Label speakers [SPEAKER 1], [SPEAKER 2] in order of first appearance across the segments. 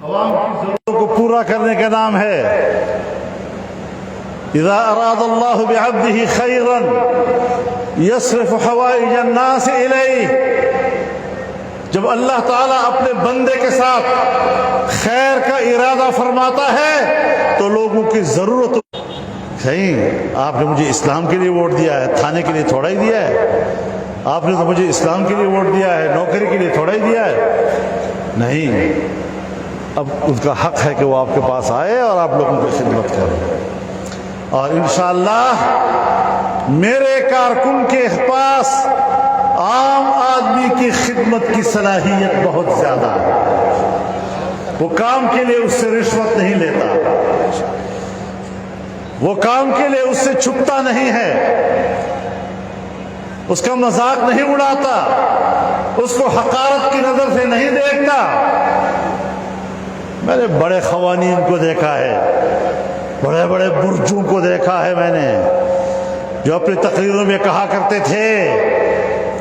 [SPEAKER 1] عوام کی ضرورتوں کو پورا کرنے کا نام ہے۔ اذا اراد اللہ بعبدہ خیرا یصرف حوائج الناس الیہ، جب اللہ تعالیٰ اپنے بندے کے ساتھ خیر کا ارادہ فرماتا ہے تو لوگوں کی ضرورت نہیں۔ آپ نے مجھے اسلام کے لیے ووٹ دیا ہے، تھانے کے لیے تھوڑا ہی دیا ہے۔ آپ نے تو مجھے اسلام کے لیے ووٹ دیا ہے، نوکری کے لیے تھوڑا ہی دیا ہے۔ نہیں، اب ان کا حق ہے کہ وہ آپ کے پاس آئے اور آپ لوگوں کی خدمت کریں، اور انشاءاللہ میرے کارکن کے پاس عام آدمی کی خدمت کی صلاحیت بہت زیادہ ہے۔ وہ کام کے لیے اس سے رشوت نہیں لیتا، وہ کام کے لیے اس سے چھپتا نہیں ہے، اس کا مذاق نہیں اڑاتا، اس کو حقارت کی نظر سے نہیں دیکھتا۔ میں نے بڑے قوانین کو دیکھا ہے، بڑے بڑے برجوں کو دیکھا ہے میں نے، جو اپنی تقریروں میں کہا کرتے تھے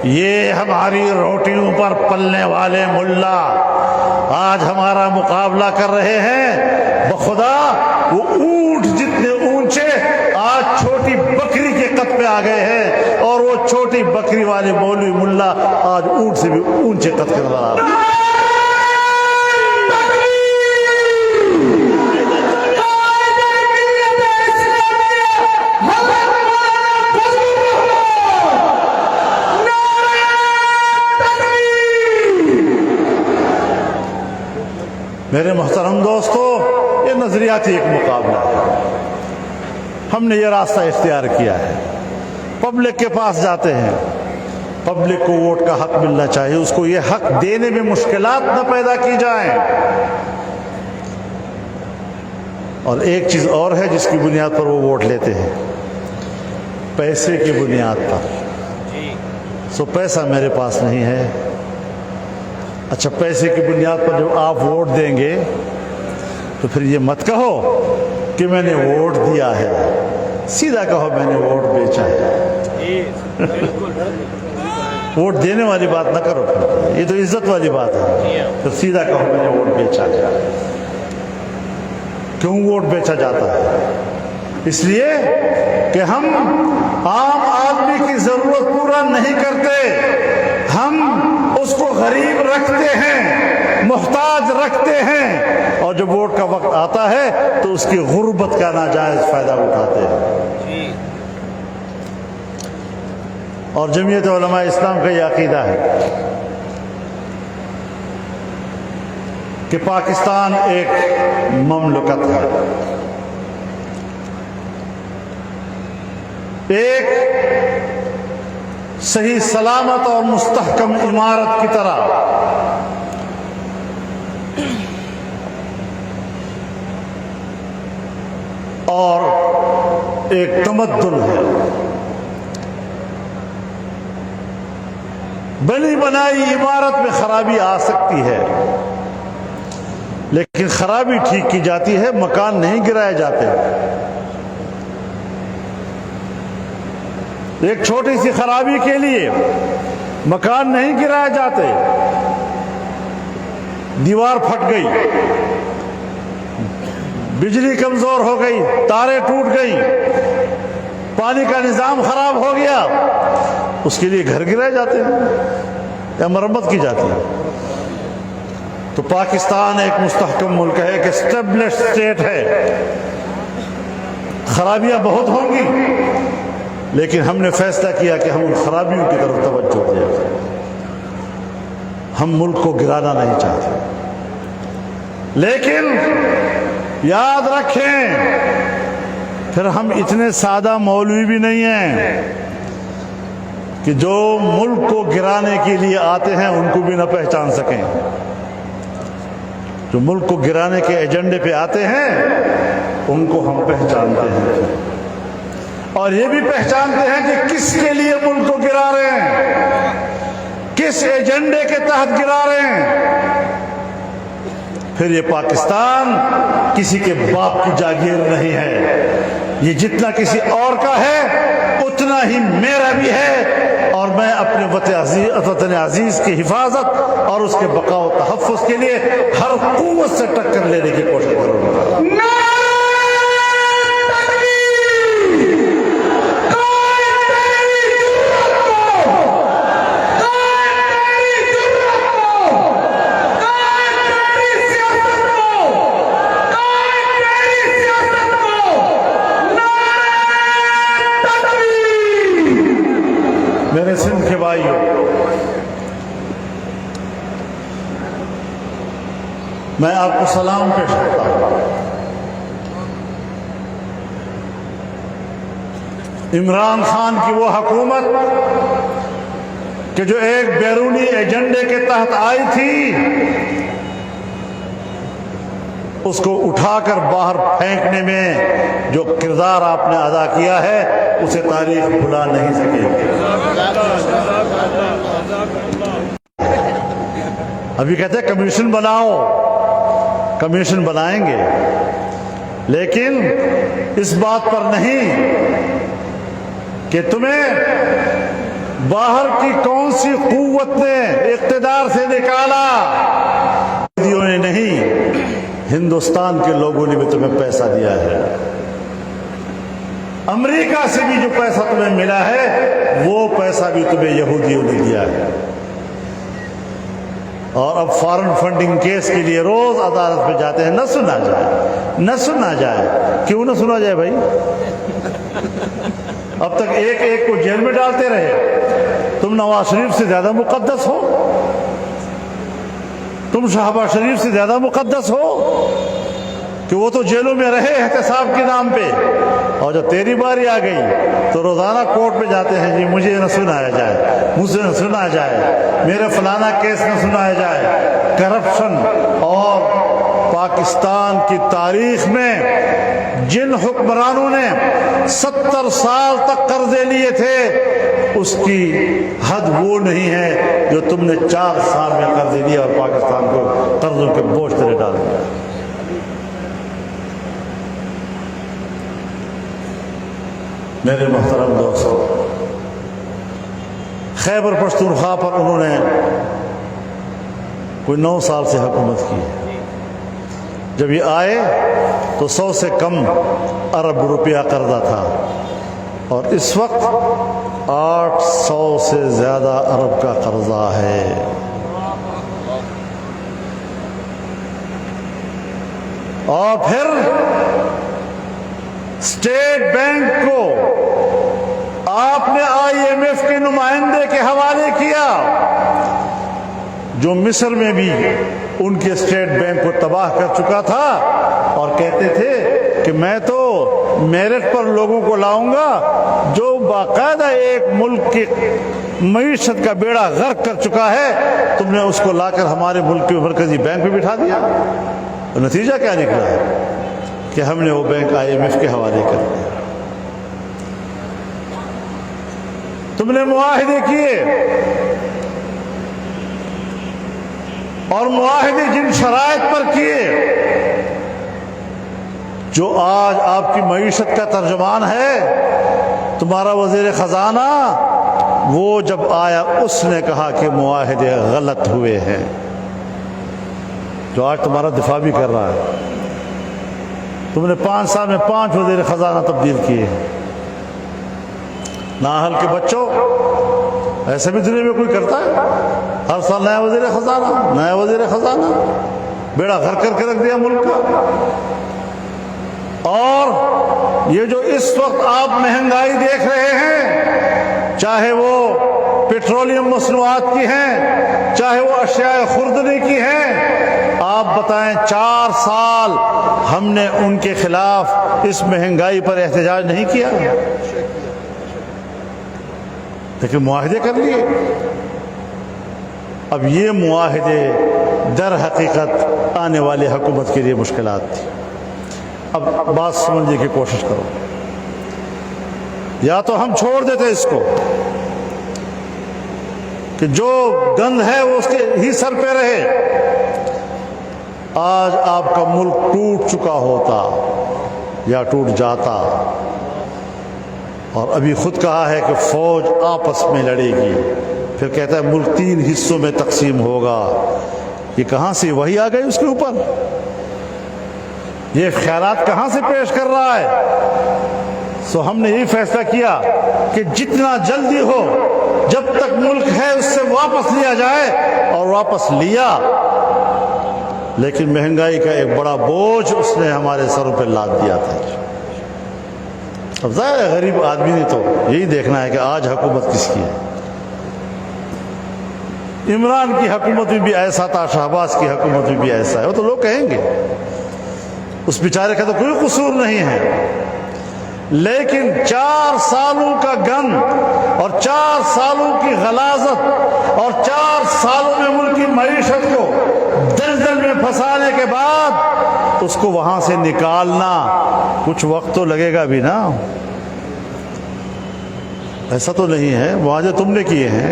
[SPEAKER 1] یہ ہماری روٹیوں پر پلنے والے ملا آج ہمارا مقابلہ کر رہے ہیں، بخدا وہ اونٹ جتنے اونچے آج چھوٹی بکری کے قد پہ آ گئے ہیں، اور وہ چھوٹی بکری والے مولوی ملا آج اونٹ سے بھی اونچے قد کے نظر آ رہے ہیں۔ میرے محترم دوستو، یہ نظریاتی ایک مقابلہ ہے۔ ہم نے یہ راستہ اختیار کیا ہے، پبلک کے پاس جاتے ہیں، پبلک کو ووٹ کا حق ملنا چاہیے، اس کو یہ حق دینے میں مشکلات نہ پیدا کی جائیں۔ اور ایک چیز اور ہے جس کی بنیاد پر وہ ووٹ لیتے ہیں، پیسے کی بنیاد پر۔ سو پیسہ میرے پاس نہیں ہے، اچھا پیسے کی بنیاد پر جب آپ ووٹ دیں گے تو پھر یہ مت کہو کہ میں نے ووٹ دیا ہے، سیدھا کہو میں نے ووٹ بیچا ہے۔ ووٹ دینے والی بات نہ کرو، پھر یہ تو عزت والی بات ہے، تو سیدھا کہو میں نے ووٹ بیچا ہے۔ کیوں ووٹ بیچا جاتا ہے؟ اس لیے کہ ہم عام آدمی کی ضرورت پورا نہیں کرتے، ہم اس کو غریب رکھتے ہیں، محتاج رکھتے ہیں، اور جب ووٹ کا وقت آتا ہے تو اس کی غربت کا ناجائز فائدہ اٹھاتے ہیں۔ اور جمعیت علماء اسلام کا یہ عقیدہ ہے کہ پاکستان ایک مملکت ہے، ایک صحیح سلامت اور مستحکم عمارت کی طرح اور ایک تمدن ہے۔ بنی بنائی عمارت میں خرابی آ سکتی ہے، لیکن خرابی ٹھیک کی جاتی ہے، مکان نہیں گرائے جاتے۔ ایک چھوٹی سی خرابی کے لیے مکان نہیں گرائے جاتے۔ دیوار پھٹ گئی، بجلی کمزور ہو گئی، تاریں ٹوٹ گئی، پانی کا نظام خراب ہو گیا، اس کے لیے گھر گرائے جاتے ہیں یا مرمت کی جاتی ہے۔ تو پاکستان ایک مستحکم ملک ہے، ایک اسٹیبلشڈ اسٹیٹ ہے۔ خرابیاں بہت ہوں گی، لیکن ہم نے فیصلہ کیا کہ ہم ان خرابیوں کی طرف توجہ دیں، ہم ملک کو گرانا نہیں چاہتے۔ لیکن یاد رکھیں، پھر ہم اتنے سادہ مولوی بھی نہیں ہیں کہ جو ملک کو گرانے کے لیے آتے ہیں ان کو بھی نہ پہچان سکیں۔ جو ملک کو گرانے کے ایجنڈے پہ آتے ہیں ان کو ہم پہچانتے ہیں، اور یہ بھی پہچانتے ہیں کہ کس کے لیے ملک کو گرا رہے ہیں، کس ایجنڈے کے تحت گرا رہے ہیں۔ پھر یہ پاکستان کسی کے باپ کی جاگیر نہیں ہے، یہ جتنا کسی اور کا ہے اتنا ہی میرا بھی ہے، اور میں اپنے وطن عزیز کی حفاظت اور اس کے بقا و تحفظ کے لیے ہر قوت سے ٹکر لینے کی کوشش کروں گا۔ میرے سندھ کے بھائیوں، میں آپ کو سلام پیش کرتا ہوں۔ عمران خان کی وہ حکومت کہ جو ایک بیرونی ایجنڈے کے تحت آئی تھی، اس کو اٹھا کر باہر پھینکنے میں جو کردار آپ نے ادا کیا ہے، اسے تاریخ بھلا نہیں سکے گی۔ ابھی کہتے ہیں کمیشن بناؤ، کمیشن بنائیں گے، لیکن اس بات پر نہیں کہ تمہیں باہر کی کون سی قوت نے اقتدار سے نکالا، نے نہیں، ہندوستان کے لوگوں نے بھی تمہیں پیسہ دیا ہے۔ امریکہ سے بھی جو پیسہ تمہیں ملا ہے، وہ پیسہ بھی تمہیں یہودیوں نے دیا ہے۔ اور اب فارن فنڈنگ کیس کے لیے روز عدالت پہ جاتے ہیں، نہ سنا جائے، نہ سنا جائے۔ کیوں نہ سنا جائے بھائی؟ اب تک ایک ایک کو جیل میں ڈالتے رہے۔ تم نواز شریف سے زیادہ مقدس ہو؟ تم شہباز شریف سے زیادہ مقدس ہو کہ وہ تو جیلوں میں رہے احتساب کے نام پہ، اور جب تیری باری آ گئی تو روزانہ کورٹ پہ جاتے ہیں، جی مجھے نہ سنایا جائے، مجھ سے نہ سنا جائے، میرے فلانا کیس نہ سنایا جائے۔ کرپشن اور پاکستان کی تاریخ میں جن حکمرانوں نے 70 سال تک قرضے لیے تھے، اس کی حد وہ نہیں ہے جو تم نے 4 سال میں قرضے لیے اور پاکستان کو قرضوں کے بوجھ تلے ڈال دیا۔ میرے محترم دوستو، خیبر پختونخوا پر انہوں نے کوئی 9 سال سے حکومت کی۔ جب یہ آئے تو 100 سے کم ارب روپیہ قرضہ تھا، اور اس وقت 800 سے زیادہ ارب کا قرضہ ہے۔ اور پھر اسٹیٹ بینک کو آپ نے IMF کے نمائندے کے حوالے کیا، جو مصر میں بھی ان کے اسٹیٹ بینک کو تباہ کر چکا تھا، اور کہتے تھے کہ میں تو میرٹ پر لوگوں کو لاؤں گا جو باقاعدہ ایک ملک کی معیشت کا بیڑا غرق کر چکا ہے، تم نے اس کو لا کر ہمارے ملک کے مرکزی بینک پہ بٹھا دیا۔ نتیجہ کیا نکلا ہے کہ ہم نے وہ بینک IMF کے حوالے کر دیا۔ تم نے معاہدے کیے، اور معاہدے جن شرائط پر کیے، جو آج آپ کی معیشت کا ترجمان ہے تمہارا وزیر خزانہ، وہ جب آیا اس نے کہا کہ معاہدے غلط ہوئے ہیں، جو آج تمہارا دفاع بھی کر رہا ہے۔ تم نے 5 سال میں 5 وزیر خزانہ تبدیل کیے۔ نااہل کے بچوں، ایسے بھی دنیا میں کوئی کرتا ہے؟ ہر سال نیا وزیر خزانہ، نیا وزیر خزانہ، بیڑا غرق کر کے رکھ دیا ملک کا۔ اور یہ جو اس وقت آپ مہنگائی دیکھ رہے ہیں، چاہے وہ پیٹرولیم مصنوعات کی ہیں، چاہے وہ اشیاء خوردنی کی ہیں، آپ بتائیں 4 سال ہم نے ان کے خلاف اس مہنگائی پر احتجاج نہیں کیا، لیکن معاہدے کر لیے۔ اب یہ معاہدے در حقیقت آنے والی حکومت کے لیے مشکلات تھی۔ اب بات سمجھنے کی کوشش کرو، یا تو ہم چھوڑ دیتے اس کو کہ جو گند ہے وہ اس کے ہی سر پہ رہے، آج آپ کا ملک ٹوٹ چکا ہوتا یا ٹوٹ جاتا، اور ابھی خود کہا ہے کہ فوج آپس میں لڑے گی، پھر کہتا ہے ملک 3 حصوں میں تقسیم ہوگا۔ یہ کہاں سے وحی آ گئی اس کے اوپر؟ یہ خیالات کہاں سے پیش کر رہا ہے؟ سو ہم نے یہی فیصلہ کیا کہ جتنا جلدی ہو، جب تک ملک ہے اس سے واپس لیا جائے، اور واپس لیا، لیکن مہنگائی کا ایک بڑا بوجھ اس نے ہمارے سروں پہ لاد دیا تھا۔ اب ظاہر ہے غریب آدمی نے تو یہی دیکھنا ہے کہ آج حکومت کس کی ہے۔ عمران کی حکومت میں بھی ایسا تھا، شہباز کی حکومت میں بھی ایسا ہے، وہ تو لوگ کہیں گے، اس بیچارے کا تو کوئی قصور نہیں ہے، لیکن 4 سالوں کا گن اور 4 سالوں کی غلاظت اور 4 سالوں میں ملک کی معیشت کو دلدل میں پھنسانے کے بعد اس کو وہاں سے نکالنا کچھ وقت تو لگے گا بھی نا۔ ایسا تو نہیں ہے معاہدے تم نے کیے ہیں،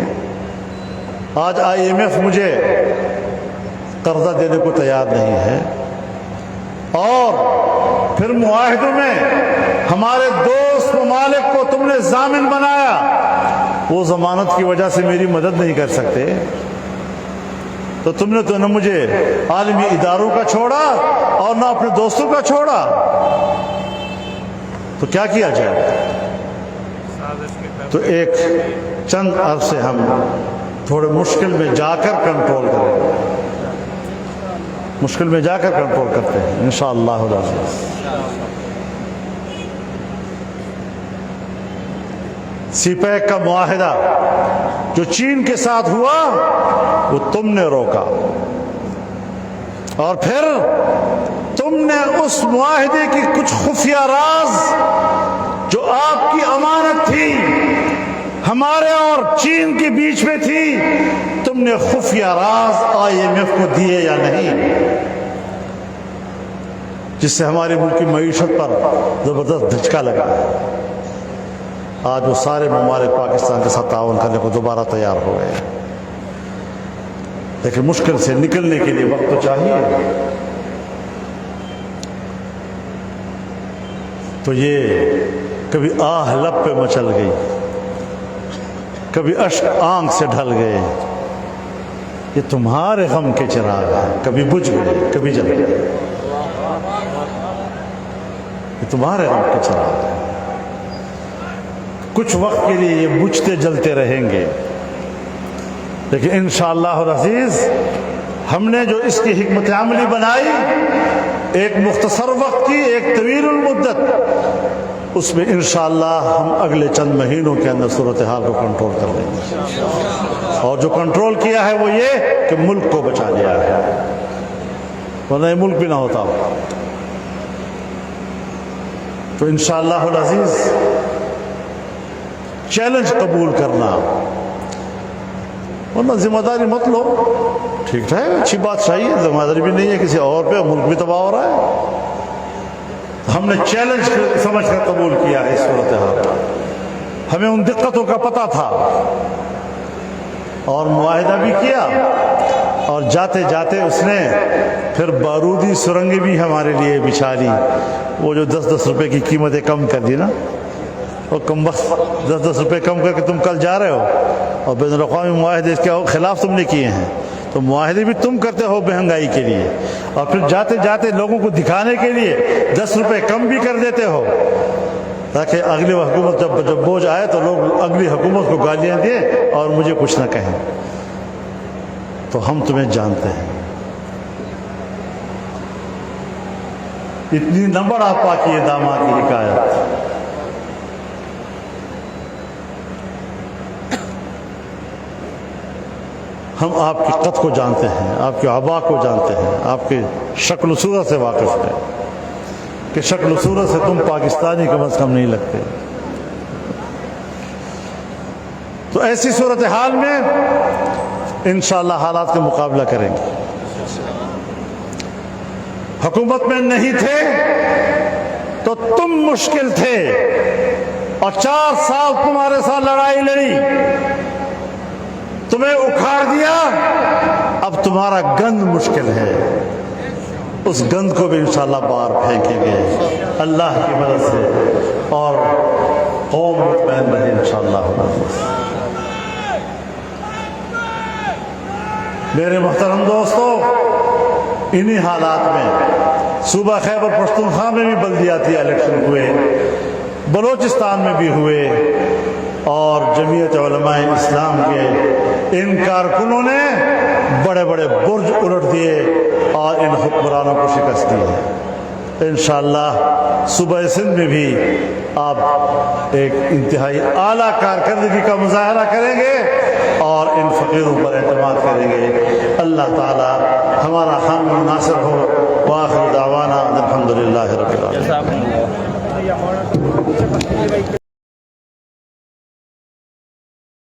[SPEAKER 1] آج IMF مجھے قرضہ دینے کو تیار نہیں ہے، اور پھر معاہدوں میں ہمارے دوست ممالک کو تم نے ضامن بنایا، وہ ضمانت کی وجہ سے میری مدد نہیں کر سکتے، تو تم نے تو نہ مجھے عالمی اداروں کا چھوڑا اور نہ اپنے دوستوں کا چھوڑا، تو کیا کیا جائے؟ تو ایک چند عرصے ہم تھوڑے مشکل میں جا کر کنٹرول کریں، مشکل میں جا کر کنٹرول کرتے ہیں انشاءاللہ العزیز۔ سی پیک کا معاہدہ جو چین کے ساتھ ہوا وہ تم نے روکا، اور پھر تم نے اس معاہدے کی کچھ خفیہ راز جو آپ کی امانت تھی، ہمارے اور چین کے بیچ میں تھی، تم نے خفیہ راز IMF کو دیے یا نہیں، جس سے ہمارے ملک کی معیشت پر زبردست دھچکا لگا ہے۔ آج وہ سارے ممالک پاکستان کے ساتھ تعاون کرنے کو دوبارہ تیار ہو گئے، لیکن مشکل سے نکلنے کے لیے وقت تو چاہیے۔ تو یہ کبھی آہ لب پہ مچل گئی، کبھی اشک آنکھ سے ڈھل گئے، یہ تمہارے غم کے چراغ ہیں، کبھی بجھ گئے کبھی جل گئے، یہ تمہارے غم کے چراغ ہیں، کچھ وقت کے لیے یہ بجھتے جلتے رہیں گے، لیکن انشاءاللہ العزیز ہم نے جو اس کی حکمت عملی بنائی، ایک مختصر وقت کی، ایک طویل المدت، اس میں انشاءاللہ ہم اگلے چند مہینوں کے اندر صورتحال کو کنٹرول کر لیں گے، اور جو کنٹرول کیا ہے وہ یہ کہ ملک کو بچا لیا ہے، ورنہ یہ ملک بھی نہ ہوتا۔ تو انشاءاللہ العزیز چیلنج قبول کرنا، ورنہ ذمہ داری مت لو، ٹھیک ہے اچھی بات چاہیے، ذمہ داری بھی نہیں ہے کسی اور پہ، ملک بھی تباہ ہو رہا ہے، ہم نے چیلنج سمجھ کر قبول کیا ہے اس صورتحال، ہمیں ان دقتوں کا پتہ تھا، اور معاہدہ بھی کیا، اور جاتے جاتے اس نے پھر بارودی سرنگیں بھی ہمارے لیے بچھا لی، وہ جو 10-10 روپے کی قیمتیں کم کر دی نا، اور کم وقت 10-10 روپے کم کر کے تم کل جا رہے ہو، اور بین الاقوامی معاہدے کے خلاف تم نے کیے ہیں، تو معاہدے بھی تم کرتے ہو مہنگائی کے لیے، اور پھر جاتے جاتے لوگوں کو دکھانے کے لیے 10 روپے کم بھی کر دیتے ہو، تاکہ اگلی حکومت جب بوجھ آئے تو لوگ اگلی حکومت کو گالیاں دیں اور مجھے کچھ نہ کہیں۔ تو ہم تمہیں جانتے ہیں، اتنی نہ بڑھا پاکی داماد کی حکایت، ہم آپ کی قد کو جانتے ہیں، آپ کے آبا کو جانتے ہیں، آپ کی شکل و صورت سے واقف ہیں، کہ شکل و صورت سے تم پاکستانی کم از کم نہیں لگتے۔ تو ایسی صورتحال میں انشاءاللہ حالات کا مقابلہ کریں گے۔ حکومت میں نہیں تھے تو تم مشکل تھے، اور 4 سال تمہارے ساتھ لڑائی لڑی، تمہیں اکھاڑ دیا، اب تمہارا گند مشکل ہے، اس گند کو بھی انشاءاللہ باہر پھینکیں گے اللہ کی مدد سے، اور قوم مطمئن رہے انشاءاللہ۔ میرے محترم دوستو، انہی حالات میں صوبہ خیبر پختونخوا میں بھی بلدیاتی الیکشن ہوئے، بلوچستان میں بھی ہوئے، اور جمعیت علماء اسلام کے ان کارکنوں نے بڑے بڑے برج الٹ دیے اور ان حکمرانوں کو شکست دی ہے۔ انشاءاللہ صوبہ سندھ میں بھی آپ ایک انتہائی اعلیٰ کارکردگی کا مظاہرہ کریں گے اور ان فقیروں پر اعتماد کریں گے۔ اللہ تعالی ہمارا حامی و ناصر ہو۔ وآخر دعوانا الحمدللہ رب العالمین۔